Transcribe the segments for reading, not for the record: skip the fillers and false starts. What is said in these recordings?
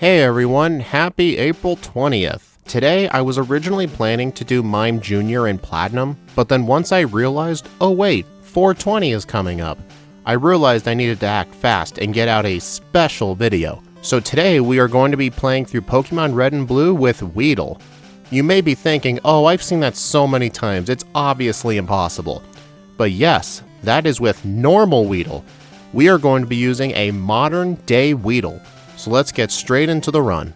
Hey everyone, happy April 20th. Today I was originally planning to do Mime Junior and Platinum, but then once I realized, oh wait, 420 is coming up, I realized I needed to act fast and get out a special video. So today we are going to be playing through Pokemon Red and Blue with Weedle. You may be thinking, oh, I've seen that so many times, it's obviously impossible. But yes, that is with normal Weedle. We are going to be using a modern day Weedle. So let's get straight into the run.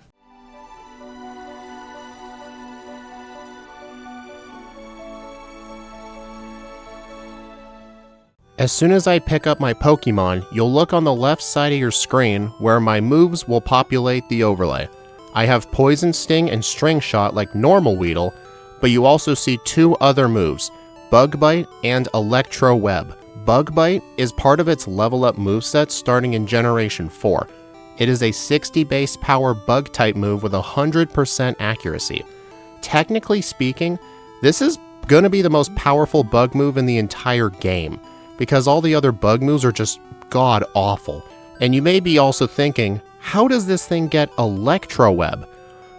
As soon as I pick up my Pokemon, you'll look on the left side of your screen where my moves will populate the overlay. I have Poison Sting and String Shot like normal Weedle, but you also see two other moves, Bug Bite and Electro Web. Bug Bite is part of its level up moveset starting in Generation 4. It is a 60 base power bug type move with 100% accuracy. Technically speaking, this is going to be the most powerful bug move in the entire game, because all the other bug moves are just god awful. And you may be also thinking, how does this thing get Electro Web?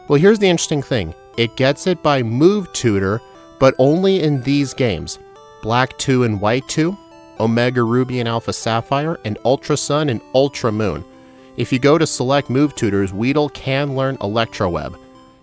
Well, here's the interesting thing. It gets it by Move Tutor, but only in these games. Black 2 and White 2, Omega Ruby and Alpha Sapphire, and Ultra Sun and Ultra Moon. If you go to select move tutors, Weedle can learn Electro Web.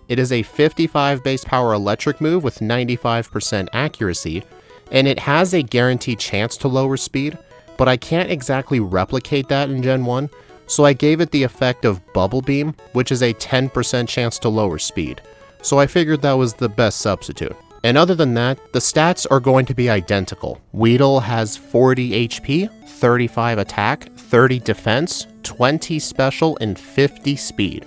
It is a 55 base power electric move with 95% accuracy, and it has a guaranteed chance to lower speed, but I can't exactly replicate that in Gen 1, so I gave it the effect of Bubble Beam, which is a 10% chance to lower speed. So I figured that was the best substitute. And other than that, the stats are going to be identical. Weedle has 40 HP, 35 attack, 30 defense, 20 special, and 50 speed.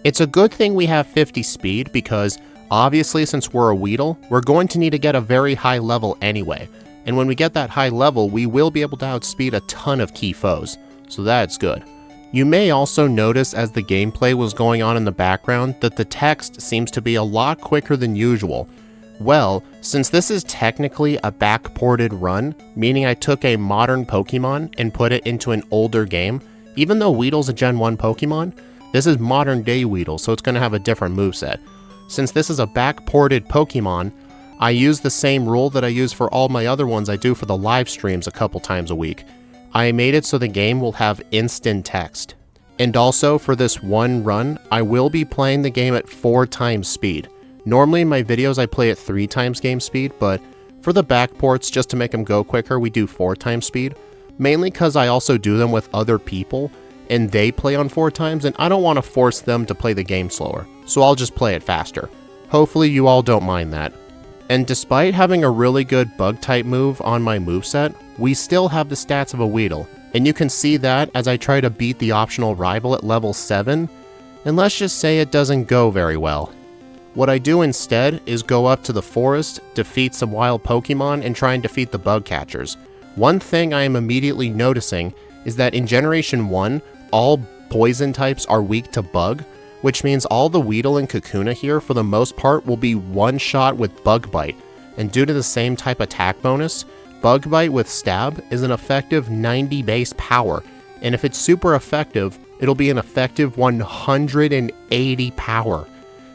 It's a good thing we have 50 speed because obviously since we're a Weedle, we're going to need to get a very high level anyway. And when we get that high level, we will be able to outspeed a ton of key foes. So that's good. You may also notice as the gameplay was going on in the background that the text seems to be a lot quicker than usual. Well, since this is technically a backported run, meaning I took a modern Pokemon and put it into an older game, even though Weedle's a Gen 1 Pokemon, this is modern day Weedle, so it's going to have a different moveset. Since this is a backported Pokemon, I use the same rule that I use for all my other ones I do for the live streams a couple times a week. I made it so the game will have instant text. And also, for this one run, I will be playing the game at 4 times speed. Normally in my videos I play at 3 times game speed, but for the backports, just to make them go quicker, we do 4 times speed. Mainly because I also do them with other people, and they play on 4 times, and I don't want to force them to play the game slower, so I'll just play it faster. Hopefully you all don't mind that. And despite having a really good bug type move on my moveset, we still have the stats of a Weedle, and you can see that as I try to beat the optional rival at level 7, and let's just say it doesn't go very well. What I do instead is go up to the forest, defeat some wild Pokemon, and try and defeat the bug catchers. One thing I am immediately noticing is that in Generation 1, all poison types are weak to bug, which means all the Weedle and Kakuna here for the most part will be one shot with Bug Bite, and due to the same type attack bonus, Bug Bite with Stab is an effective 90 base power, and if it's super effective, it'll be an effective 180 power.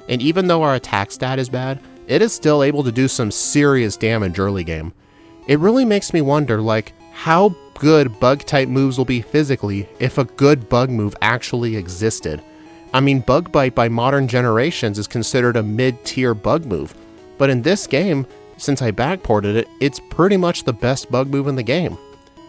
And even though our attack stat is bad, it is still able to do some serious damage early game. It really makes me wonder, like, how good bug type moves will be physically if a good bug move actually existed. I mean, Bug Bite by modern generations is considered a mid-tier bug move, but in this game, since I backported it, it's pretty much the best bug move in the game.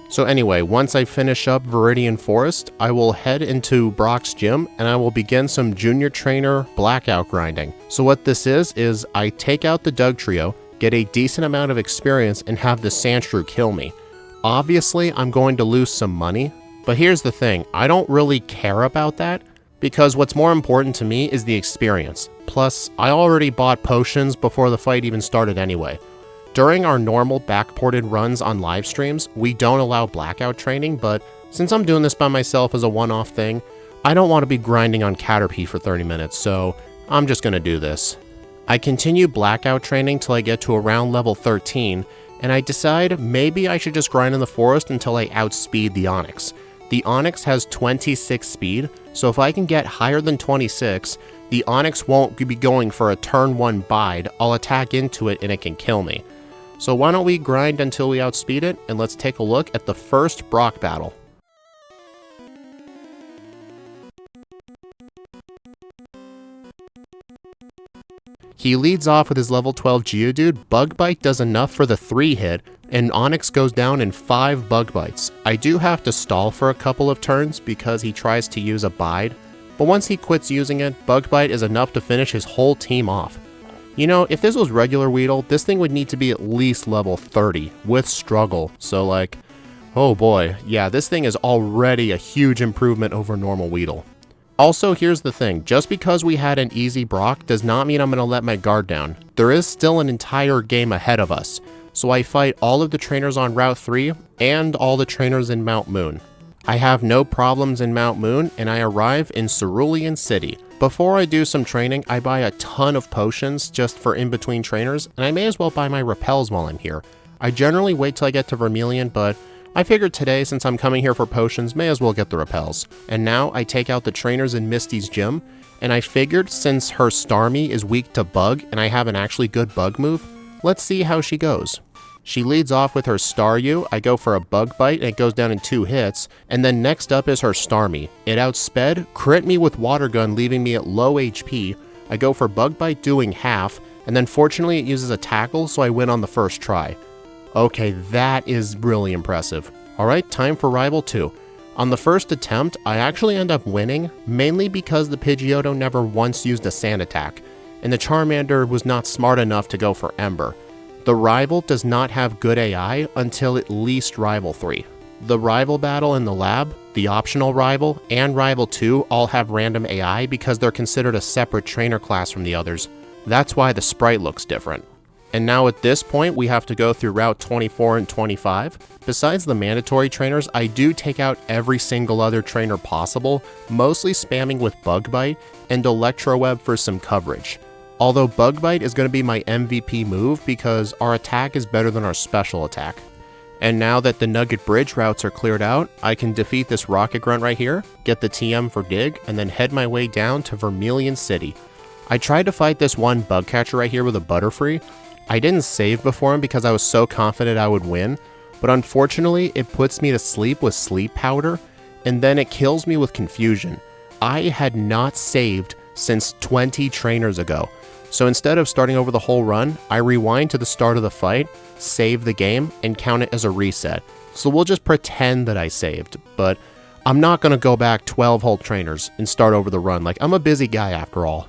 So anyway, once I finish up Viridian Forest, I will head into Brock's gym and I will begin some Junior Trainer Blackout grinding. So what this is I take out the Doug Trio, get a decent amount of experience, and have the Sandshrew kill me. Obviously, I'm going to lose some money, but here's the thing, I don't really care about that, because what's more important to me is the experience. Plus, I already bought potions before the fight even started anyway. During our normal backported runs on live streams, we don't allow blackout training, but since I'm doing this by myself as a one-off thing, I don't want to be grinding on Caterpie for 30 minutes, so I'm just going to do this. I continue blackout training till I get to around level 13, and I decide maybe I should just grind in the forest until I outspeed the Onix. The Onix has 26 speed, so if I can get higher than 26, the Onix won't be going for a turn 1 bide. I'll attack into it and it can kill me. So why don't we grind until we outspeed it, and let's take a look at the first Brock battle. He leads off with his level 12 Geodude. Bug Bite does enough for the 3-hit, and Onix goes down in 5 Bug Bites. I do have to stall for a couple of turns because he tries to use a Bide, but once he quits using it, Bug Bite is enough to finish his whole team off. You know, if this was regular Weedle, this thing would need to be at least level 30, with struggle, so like, oh boy, yeah, this thing is already a huge improvement over normal Weedle. Also, here's the thing, just because we had an easy Brock does not mean I'm going to let my guard down. There is still an entire game ahead of us, so I fight all of the trainers on Route 3 and all the trainers in Mount Moon. I have no problems in Mount Moon, and I arrive in Cerulean City. Before I do some training, I buy a ton of potions just for in-between trainers, and I may as well buy my repels while I'm here. I generally wait till I get to Vermilion, but I figured today, since I'm coming here for potions, may as well get the repels. And now I take out the trainers in Misty's gym, and I figured since her Starmie is weak to bug and I have an actually good bug move, let's see how she goes. She leads off with her Staryu. I go for a Bug Bite and it goes down in 2 hits, and then next up is her Starmie. It outsped, crit me with Water Gun leaving me at low HP. I go for Bug Bite doing half, and then fortunately it uses a tackle, so I win on the first try. Okay, that is really impressive. Alright, time for Rival 2. On the first attempt, I actually end up winning, mainly because the Pidgeotto never once used a Sand Attack, and the Charmander was not smart enough to go for Ember. The Rival does not have good AI until at least Rival 3. The Rival battle in the lab, the optional Rival, and Rival 2 all have random AI because they're considered a separate trainer class from the others. That's why the sprite looks different. And now at this point, we have to go through Route 24 and 25. Besides the mandatory trainers, I do take out every single other trainer possible, mostly spamming with Bug Bite and Electro Web for some coverage. Although Bug Bite is going to be my MVP move because our attack is better than our special attack. And now that the Nugget Bridge routes are cleared out, I can defeat this Rocket Grunt right here, get the TM for Dig, and then head my way down to Vermilion City. I tried to fight this one Bug Catcher right here with a Butterfree. I didn't save before him because I was so confident I would win, but unfortunately it puts me to sleep with Sleep Powder, and then it kills me with Confusion. I had not saved since 20 trainers ago, so instead of starting over the whole run, I rewind to the start of the fight, save the game, and count it as a reset. So we'll just pretend that I saved, but I'm not going to go back 12 whole trainers and start over the run, like I'm a busy guy after all.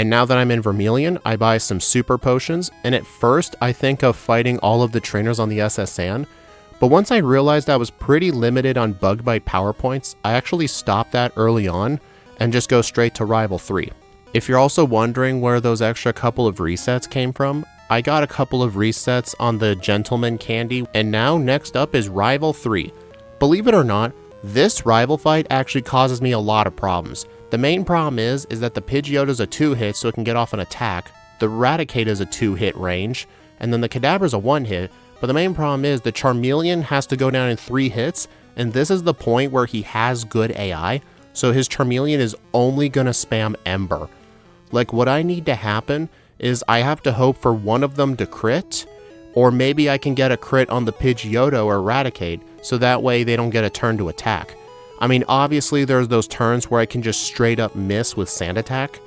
And now that I'm in Vermilion, I buy some super potions, and at first I think of fighting all of the trainers on the SSN, but once I realized I was pretty limited on Bug Bite power points, I actually stopped that early on and just go straight to Rival 3. If you're also wondering where those extra couple of resets came from, I got a couple of resets on the Gentleman Candy, and now next up is Rival 3. Believe it or not, this rival fight actually causes me a lot of problems. The main problem is that the Pidgeotto's a 2-hit so it can get off an attack, the Raticate is a 2-hit range, and then the Kadabra's a 1-hit, but the main problem is the Charmeleon has to go down in 3 hits, and this is the point where he has good AI, so his Charmeleon is only gonna spam Ember. Like, what I need to happen is I have to hope for one of them to crit, or maybe I can get a crit on the Pidgeotto or Raticate, so that way they don't get a turn to attack. I mean, obviously there's those turns where I can just straight up miss with Sand Attack,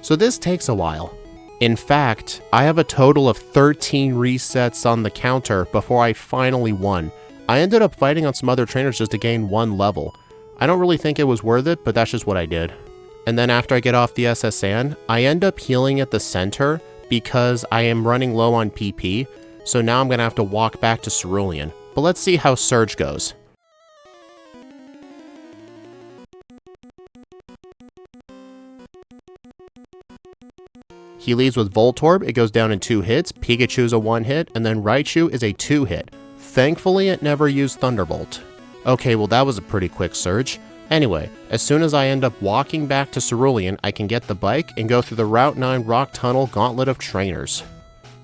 so this takes a while. In fact, I have a total of 13 resets on the counter before I finally won. I ended up fighting on some other trainers just to gain 1 level. I don't really think it was worth it, but that's just what I did. And then after I get off the SSN, I end up healing at the center because I am running low on PP, so now I'm going to have to walk back to Cerulean. But let's see how Surge goes. He leads with Voltorb, it goes down in 2 hits, Pikachu's a 1-hit, and then Raichu is a 2-hit. Thankfully, it never used Thunderbolt. Okay, well that was a pretty quick Surge. Anyway, as soon as I end up walking back to Cerulean, I can get the bike and go through the Route 9 Rock Tunnel Gauntlet of Trainers.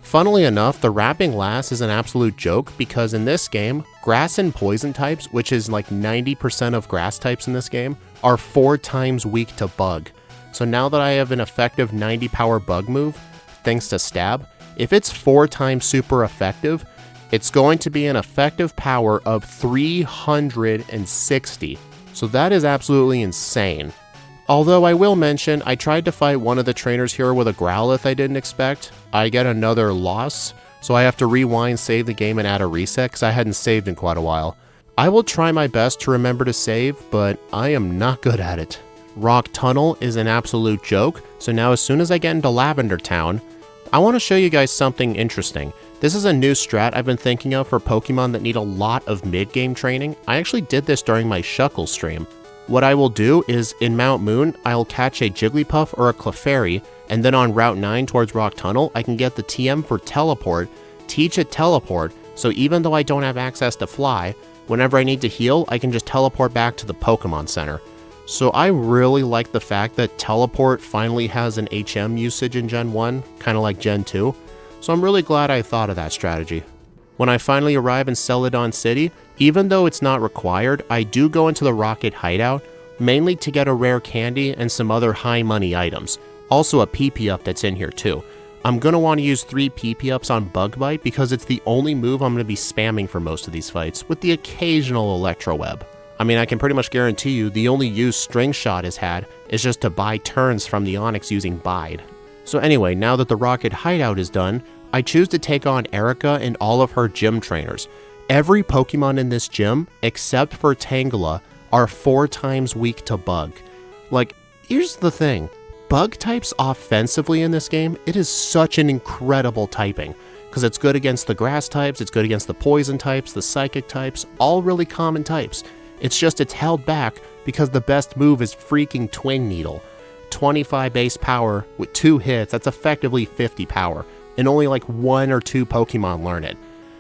Funnily enough, the Rapping Lass is an absolute joke because in this game, Grass and poison types, which is like 90% of grass types in this game, are 4 times weak to bug. So now that I have an effective 90 power bug move, thanks to stab, if it's 4 times super effective, it's going to be an effective power of 360. So that is absolutely insane. Although I will mention, I tried to fight one of the trainers here with a Growlithe I didn't expect. I get another loss, so I have to rewind, save the game, and add a reset because I hadn't saved in quite a while. I will try my best to remember to save, but I am not good at it. Rock Tunnel is an absolute joke, so now as soon as I get into Lavender Town, I want to show you guys something interesting. This is a new strat I've been thinking of for Pokemon that need a lot of mid-game training. I actually did this during my Shuckle stream. What I will do is, in Mount Moon, I'll catch a Jigglypuff or a Clefairy, and then on Route 9 towards Rock Tunnel, I can get the TM for Teleport, teach it Teleport, so even though I don't have access to fly, whenever I need to heal, I can just teleport back to the Pokemon Center. So I really like the fact that Teleport finally has an HM usage in Gen 1, kind of like Gen 2, so I'm really glad I thought of that strategy. When I finally arrive in Celadon City, even though it's not required, I do go into the Rocket Hideout, mainly to get a rare candy and some other high money items. Also a PP up that's in here too. I'm going to want to use 3 PP ups on Bug Bite because it's the only move I'm going to be spamming for most of these fights, with the occasional Electro Web. I mean, I can pretty much guarantee you the only use String Shot has had is just to buy turns from the Onix using Bide. So anyway, now that the Rocket Hideout is done, I choose to take on Erica and all of her gym trainers. Every Pokemon in this gym, except for Tangela, are 4 times weak to Bug. Like, here's the thing. Bug types offensively in this game, it is such an incredible typing. Because it's good against the grass types, it's good against the poison types, the psychic types, all really common types. It's just it's held back because the best move is freaking Twin Needle. 25 base power with 2 hits, that's effectively 50 power. And only like 1 or 2 Pokemon learn it.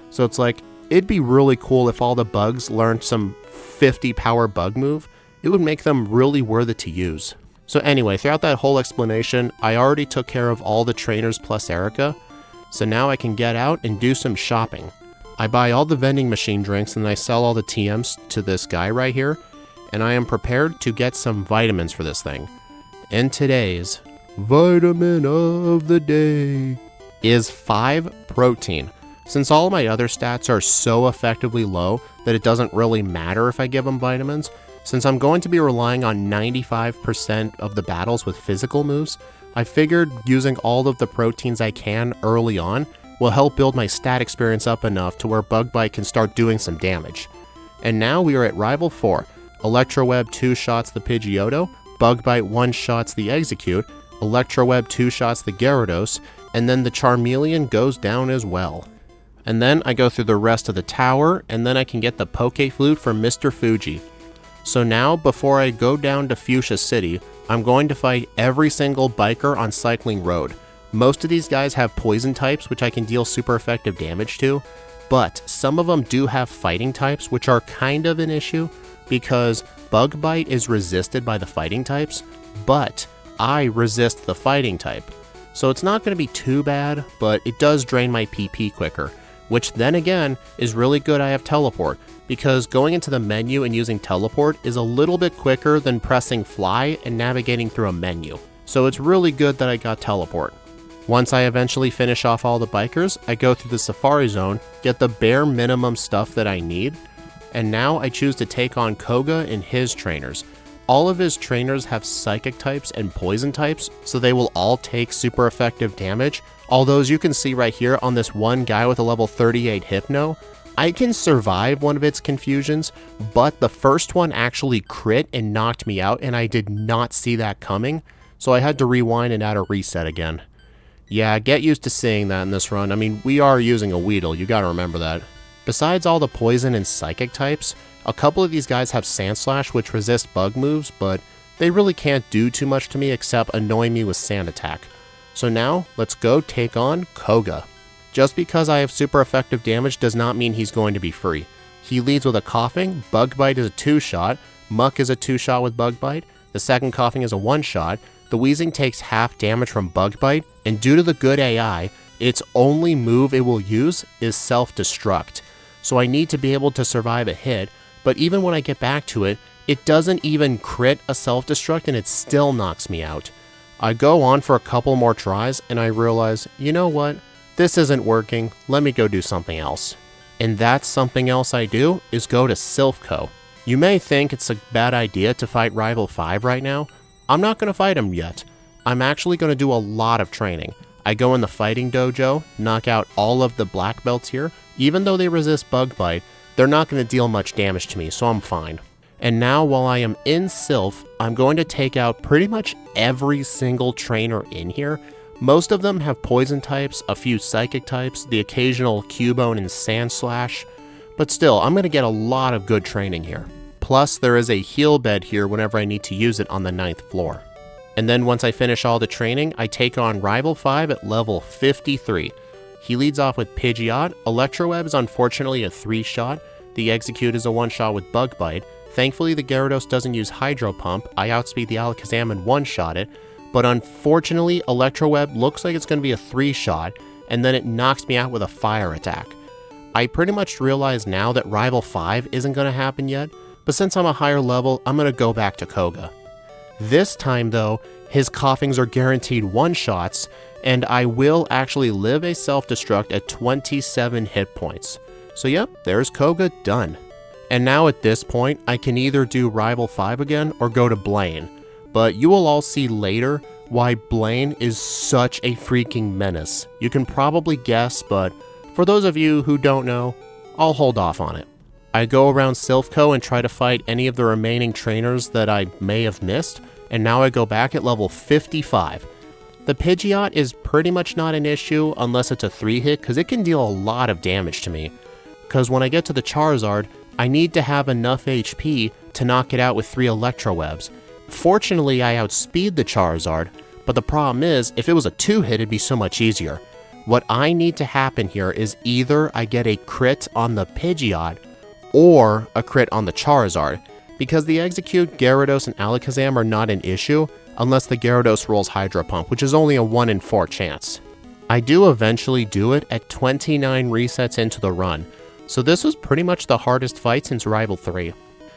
So it's like, it'd be really cool if all the bugs learned some 50 power bug move. It would make them really worth it to use. So anyway, throughout that whole explanation, I already took care of all the trainers plus Erica. So now I can get out and do some shopping. I buy all the vending machine drinks and I sell all the TMs to this guy right here. And I am prepared to get some vitamins for this thing. And today's vitamin of the day is 5 protein. Since all my other stats are so effectively low that it doesn't really matter if I give them vitamins, since I'm going to be relying on 95% of the battles with physical moves, I figured using all of the proteins I can early on will help build my stat experience up enough to where Bug Bite can start doing some damage. And now we are at Rival 4. Electro Web 2-shots the Pidgeotto, Bug Bite 1-shots the Execute, Electro Web 2-shots the Gyarados, and then the Charmeleon goes down as well. And then I go through the rest of the tower, and then I can get the Poke Flute from Mr. Fuji. So now, before I go down to Fuchsia City, I'm going to fight every single biker on Cycling Road. Most of these guys have poison types, which I can deal super effective damage to, but some of them do have fighting types, which are kind of an issue, because Bug Bite is resisted by the fighting types, but I resist the fighting type. So it's not going to be too bad, but it does drain my PP quicker, which then again is really good I have Teleport, because going into the menu and using Teleport is a little bit quicker than pressing Fly and navigating through a menu. So it's really good that I got Teleport. Once I eventually finish off all the bikers, I go through the Safari Zone, get the bare minimum stuff that I need, and now I choose to take on Koga and his trainers. All of his trainers have psychic types and poison types, so they will all take super effective damage. Although as you can see right here on this one guy with a level 38 Hypno, I can survive one of its confusions, but the first one actually crit and knocked me out and I did not see that coming, so I had to rewind and add a reset again. Yeah, get used to seeing that in this run. I mean, we are using a Weedle, you gotta remember that. Besides all the poison and psychic types, a couple of these guys have Sandslash, which resist bug moves, but they really can't do too much to me except annoy me with Sand Attack. So now, let's go take on Koga. Just because I have super effective damage does not mean he's going to be free. He leads with a Coughing, Bug Bite is a 2-shot, Muck is a 2-shot with Bug Bite, the second Coughing is a 1-shot, the Wheezing takes half damage from Bug Bite, and due to the good AI, its only move it will use is Self-Destruct. so I need to be able to survive a hit, but even when I get back to it, it doesn't even crit a self-destruct and it still knocks me out. I go on for a couple more tries and I realize, you know what, this isn't working, let me go do something else. And that something else I do is go to Silph Co. You may think it's a bad idea to fight Rival 5 right now. I'm not going to fight him yet. I'm actually going to do a lot of training. I go in the fighting dojo, knock out all of the black belts here. Even though they resist bug bite, they're not going to deal much damage to me, so I'm fine. And now while I am in Silph, I'm going to take out pretty much every single trainer in here. Most of them have poison types, a few psychic types, the occasional Cubone and Sand Slash, but still, I'm going to get a lot of good training here. Plus, there is a heal bed here whenever I need to use it on the 9th floor. And then once I finish all the training, I take on Rival 5 at level 53. He leads off with Pidgeot, Electroweb is unfortunately a 3-shot, the Execute is a 1-shot with Bug Bite. Thankfully the Gyarados doesn't use Hydro Pump, I outspeed the Alakazam and 1-shot it, but unfortunately Electroweb looks like it's going to be a 3-shot, and then it knocks me out with a Fire attack. I pretty much realize now that Rival 5 isn't going to happen yet, but since I'm a higher level, I'm going to go back to Koga. This time though, his Coughings are guaranteed 1-shots, and I will actually live a self-destruct at 27 hit points. So yep, there's Koga done. And now at this point, I can either do Rival 5 again or go to Blaine. But you will all see later why Blaine is such a freaking menace. You can probably guess, but for those of you who don't know, I'll hold off on it. I go around Silph Co and try to fight any of the remaining trainers that I may have missed, and now I go back at level 55. The Pidgeot is pretty much not an issue unless it's a 3-hit, because it can deal a lot of damage to me. Because when I get to the Charizard, I need to have enough HP to knock it out with 3 Electrowebs. Fortunately, I outspeed the Charizard, but the problem is, if it was a 2-hit, it'd be so much easier. What I need to happen here is either I get a crit on the Pidgeot, or a crit on the Charizard, because the Execute, Gyarados, and Alakazam are not an issue, unless the Gyarados rolls Hydro Pump, which is only a 1 in 4 chance. I do eventually do it at 29 resets into the run, so this was pretty much the hardest fight since Rival 3.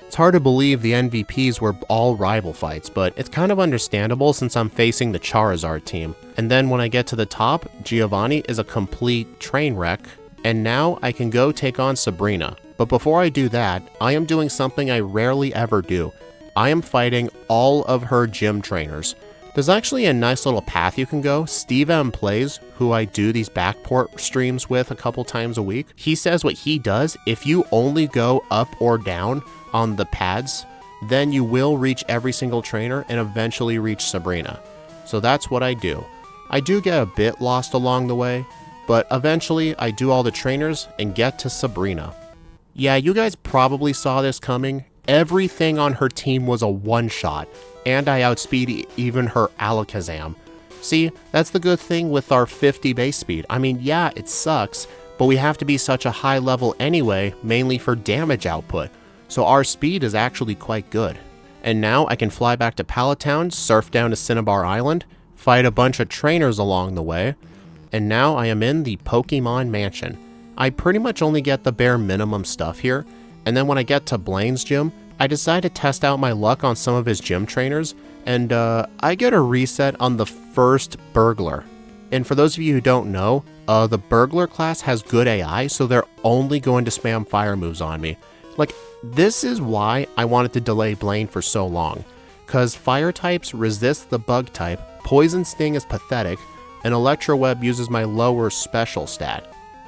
It's hard to believe the MVPs were all rival fights, but it's kind of understandable since I'm facing the Charizard team. And then when I get to the top, Giovanni is a complete train wreck, and now I can go take on Sabrina. But before I do that, I am doing something I rarely ever do. I am fighting all of her gym trainers. There's actually a nice little path you can go. Steve M Plays, who I do these backport streams with a couple times a week, he says what he does, if you only go up or down on the pads, then you will reach every single trainer and eventually reach Sabrina. So that's what I do. I do get a bit lost along the way, but eventually I do all the trainers and get to Sabrina. Yeah, you guys probably saw this coming. Everything on her team was a 1-shot, and I outspeed even her Alakazam. See, that's the good thing with our 50 base speed. I mean, yeah, it sucks, but we have to be such a high level anyway, mainly for damage output. So our speed is actually quite good. And now I can fly back to Pallet Town, surf down to Cinnabar Island, fight a bunch of trainers along the way, and now I am in the Pokemon Mansion. I pretty much only get the bare minimum stuff here, and then when I get to Blaine's gym, I decide to test out my luck on some of his gym trainers, and I get a reset on the first Burglar. And for those of you who don't know, the Burglar class has good AI, so they're only going to spam fire moves on me. Like, this is why I wanted to delay Blaine for so long, because fire types resist the bug type, Poison Sting is pathetic, and Electroweb uses my lower special stat.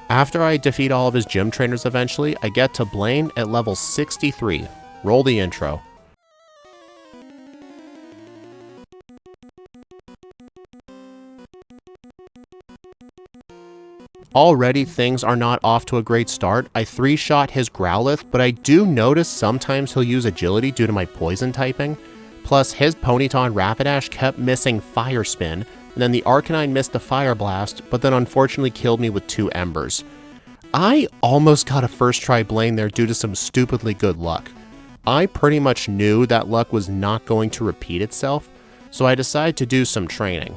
After I defeat all of his gym trainers eventually, I get to Blaine at level 63. Roll the intro. Already things are not off to a great start. I 3-shot his Growlithe, but I do notice sometimes he'll use agility due to my poison typing. Plus his Ponyta Rapidash kept missing Fire Spin, and then the Arcanine missed the Fire Blast, but then unfortunately killed me with 2 Embers. I almost got a first try Blaine there due to some stupidly good luck. I pretty much knew that luck was not going to repeat itself, so I decided to do some training.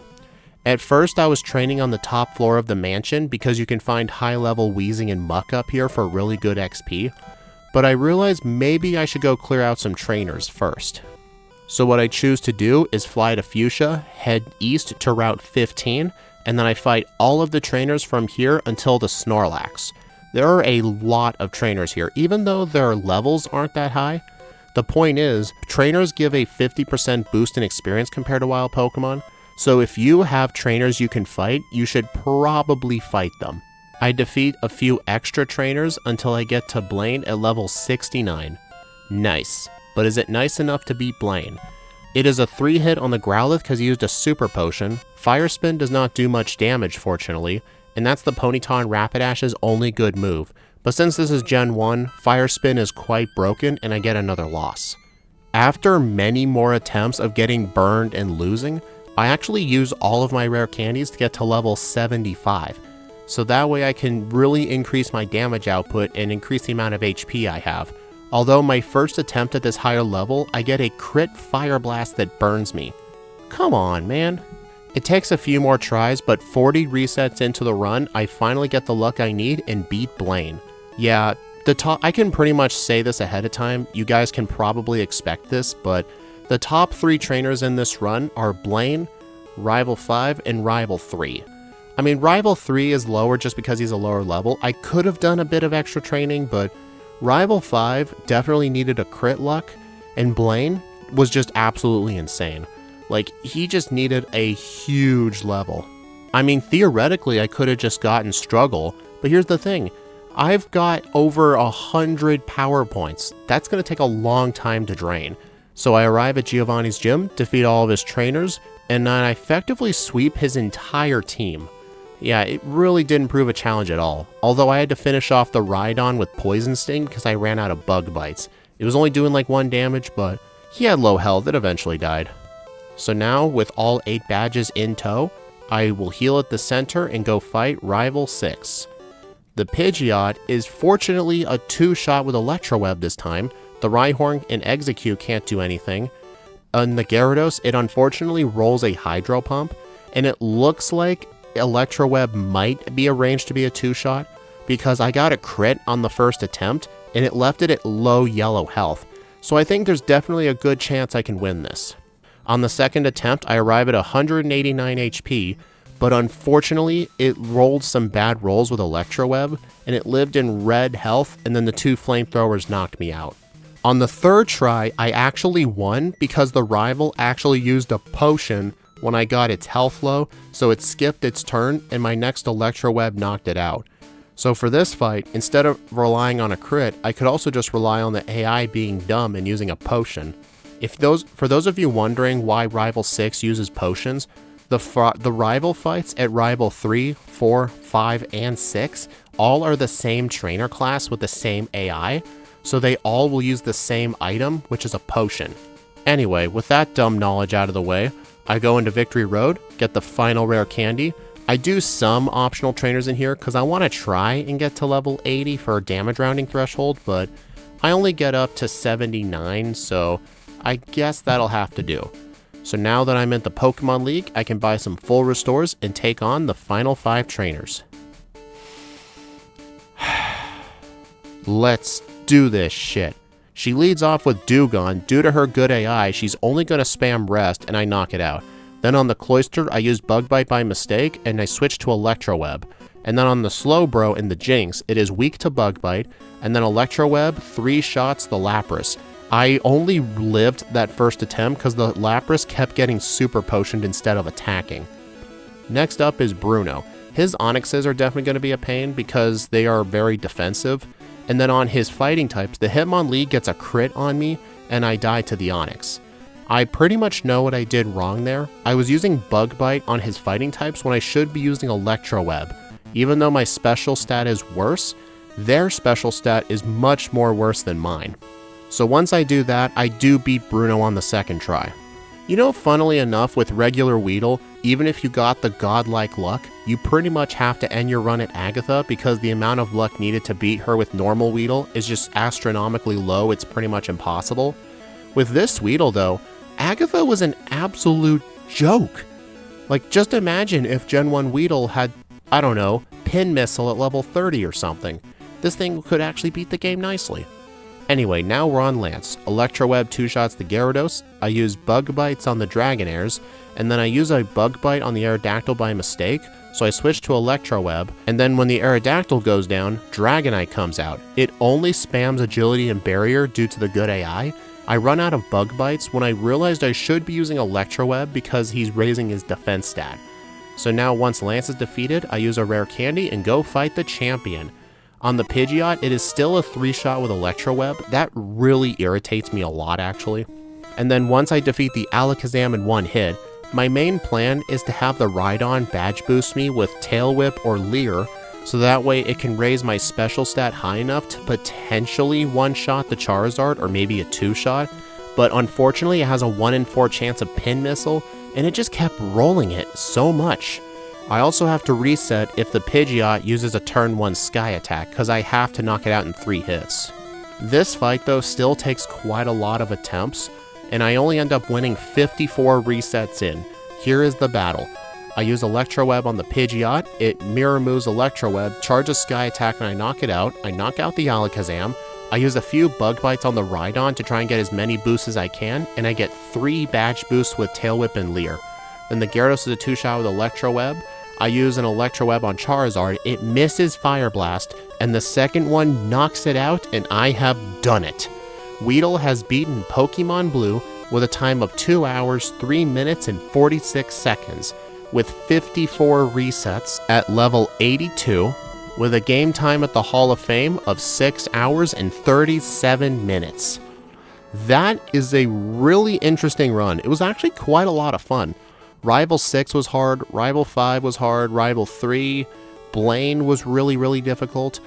At first I was training on the top floor of the mansion because you can find high level Wheezing and Muck up here for really good XP, but I realized maybe I should go clear out some trainers first. So what I choose to do is fly to Fuchsia, head east to Route 15, and then I fight all of the trainers from here until the Snorlax. There are a lot of trainers here, even though their levels aren't that high. The point is, trainers give a 50% boost in experience compared to wild Pokemon, so if you have trainers you can fight, you should probably fight them. I defeat a few extra trainers until I get to Blaine at level 69. Nice. But is it nice enough to beat Blaine? It is a 3-hit on the Growlithe because he used a Super Potion. Fire Spin does not do much damage, fortunately, and that's the Ponyta and Rapidash's only good move. But since this is Gen 1, Fire Spin is quite broken and I get another loss. After many more attempts of getting burned and losing, I actually use all of my rare candies to get to level 75. So that way I can really increase my damage output and increase the amount of HP I have. Although my first attempt at this higher level, I get a crit Fire Blast that burns me. Come on, man. It takes a few more tries, but 40 resets into the run, I finally get the luck I need and beat Blaine. Yeah, I can pretty much say this ahead of time, you guys can probably expect this, but the top 3 trainers in this run are Blaine, Rival 5, and Rival 3. I mean, Rival 3 is lower just because he's a lower level. I could have done a bit of extra training, but Rival 5 definitely needed a crit luck, and Blaine was just absolutely insane. Like, he just needed a huge level. I mean, theoretically, I could have just gotten Struggle, but here's the thing. I've got over 100 power points. That's going to take a long time to drain. So I arrive at Giovanni's gym, defeat all of his trainers, and then I effectively sweep his entire team. Yeah, it really didn't prove a challenge at all, although I had to finish off the Rhydon with Poison Sting because I ran out of bug bites. It was only doing like 1 damage, but he had low health, it eventually died. So now, with all 8 badges in tow, I will heal at the center and go fight Rival 6. The Pidgeot is fortunately a 2-shot with Electro Web this time. The Rhyhorn and Execute can't do anything. On the Gyarados, it unfortunately rolls a Hydro Pump, and it looks like Electro Web might be arranged to be a 2-shot, because I got a crit on the first attempt, and it left it at low yellow health, so I think there's definitely a good chance I can win this. On the second attempt, I arrive at 189 HP, but unfortunately, it rolled some bad rolls with Electro Web, and it lived in red health, and then the 2 flamethrowers knocked me out. On the third try, I actually won because the rival actually used a potion when I got its health low, so it skipped its turn, and my next Electro Web knocked it out. So for this fight, instead of relying on a crit, I could also just rely on the AI being dumb and using a potion. For those of you wondering why Rival 6 uses potions, the rival fights at Rival 3, 4, 5, and 6 all are the same trainer class with the same AI, so they all will use the same item, which is a potion. Anyway, with that dumb knowledge out of the way, I go into Victory Road, get the final rare candy. I do some optional trainers in here because I want to try and get to level 80 for a damage rounding threshold, but I only get up to 79, so I guess that'll have to do. So now that I'm at the Pokemon League, I can buy some full restores and take on the final 5 trainers. Let's do this shit. She leads off with Dewgong. Due to her good AI, she's only going to spam Rest, and I knock it out. Then on the Cloyster, I use Bug Bite by mistake, and I switch to Electro Web. And then on the Slowbro and the Jinx, it is weak to Bug Bite, and then Electro Web 3 shots the Lapras. I only lived that first attempt because the Lapras kept getting Super Potioned instead of attacking. Next up is Bruno. His Onixes are definitely going to be a pain because they are very defensive. And then on his fighting types, the Hitmonlee gets a crit on me, and I die to the Onix. I pretty much know what I did wrong there. I was using Bug Bite on his fighting types when I should be using Electro Web. Even though my special stat is worse, their special stat is much more worse than mine. So once I do that, I do beat Bruno on the second try. You know, funnily enough, with regular Weedle, even if you got the godlike luck, you pretty much have to end your run at Agatha because the amount of luck needed to beat her with normal Weedle is just astronomically low, it's pretty much impossible. With this Weedle though, Agatha was an absolute joke. Like, just imagine if Gen 1 Weedle had, I don't know, Pin Missile at level 30 or something. This thing could actually beat the game nicely. Anyway, now we're on Lance. Electroweb 2-shots the Gyarados, I use Bug Bites on the Dragonairs, and then I use a Bug Bite on the Aerodactyl by mistake, so I switch to Electroweb, and then when the Aerodactyl goes down, Dragonite comes out. It only spams Agility and Barrier due to the good AI. I run out of Bug Bites when I realized I should be using Electroweb because he's raising his defense stat. So now once Lance is defeated, I use a Rare Candy and go fight the champion. On the Pidgeot, it is still a 3-shot with Electroweb. That really irritates me a lot, actually. And then once I defeat the Alakazam in one hit, my main plan is to have the Rhydon badge boost me with Tail Whip or Leer, so that way it can raise my special stat high enough to potentially one-shot the Charizard or maybe a 2-shot, but unfortunately it has a 1 in 4 chance of Pin Missile, and it just kept rolling it so much. I also have to reset if the Pidgeot uses a turn 1 Sky Attack, because I have to knock it out in 3 hits. This fight though still takes quite a lot of attempts, and I only end up winning 54 resets in. Here is the battle. I use Electroweb on the Pidgeot, it Mirror Moves Electroweb, charges Sky Attack and I knock it out. I knock out the Alakazam. I use a few Bug Bites on the Rhydon to try and get as many boosts as I can, and I get 3 badge boosts with Tail Whip and Leer. Then the Gyarados is a 2-shot with Electroweb. I use an Electroweb on Charizard, it misses Fire Blast, and the second one knocks it out, and I have done it. Weedle has beaten Pokemon Blue with a time of 2 hours, 3 minutes, and 46 seconds, with 54 resets at level 82, with a game time at the Hall of Fame of 6 hours and 37 minutes. That is a really interesting run. It was actually quite a lot of fun. Rival 6 was hard, Rival 5 was hard, Rival 3, Blaine was really difficult.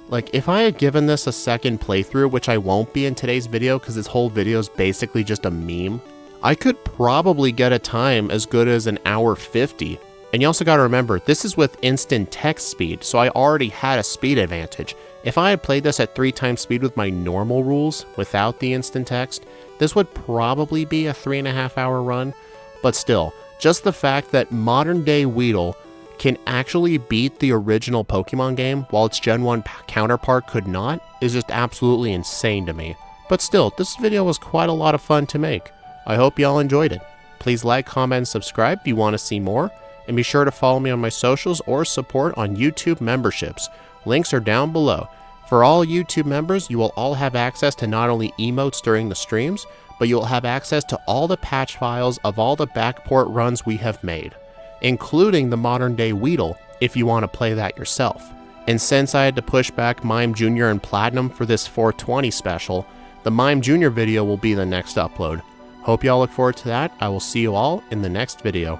Like, if I had given this a second playthrough, which I won't be in today's video because this whole video is basically just a meme, I could probably get a time as good as an hour 50. And you also gotta remember, this is with instant text speed, so I already had a speed advantage. If I had played this at 3 times speed with my normal rules, without the instant text, this would probably be a 3.5 hour run, but still, just the fact that modern day Weedle can actually beat the original Pokemon game while its Gen 1 counterpart could not is just absolutely insane to me. But still, this video was quite a lot of fun to make. I hope y'all enjoyed it. Please like, comment, and subscribe if you want to see more, and be sure to follow me on my socials or support on YouTube memberships. Links are down below. For all YouTube members, you will all have access to not only emotes during the streams, but you will have access to all the patch files of all the backport runs we have made, including the modern day Weedle if you want to play that yourself. And since I had to push back Mime Jr. and Platinum for this 420 special, the Mime Jr. video will be the next upload. Hope y'all look forward to that. I will see you all in the next video.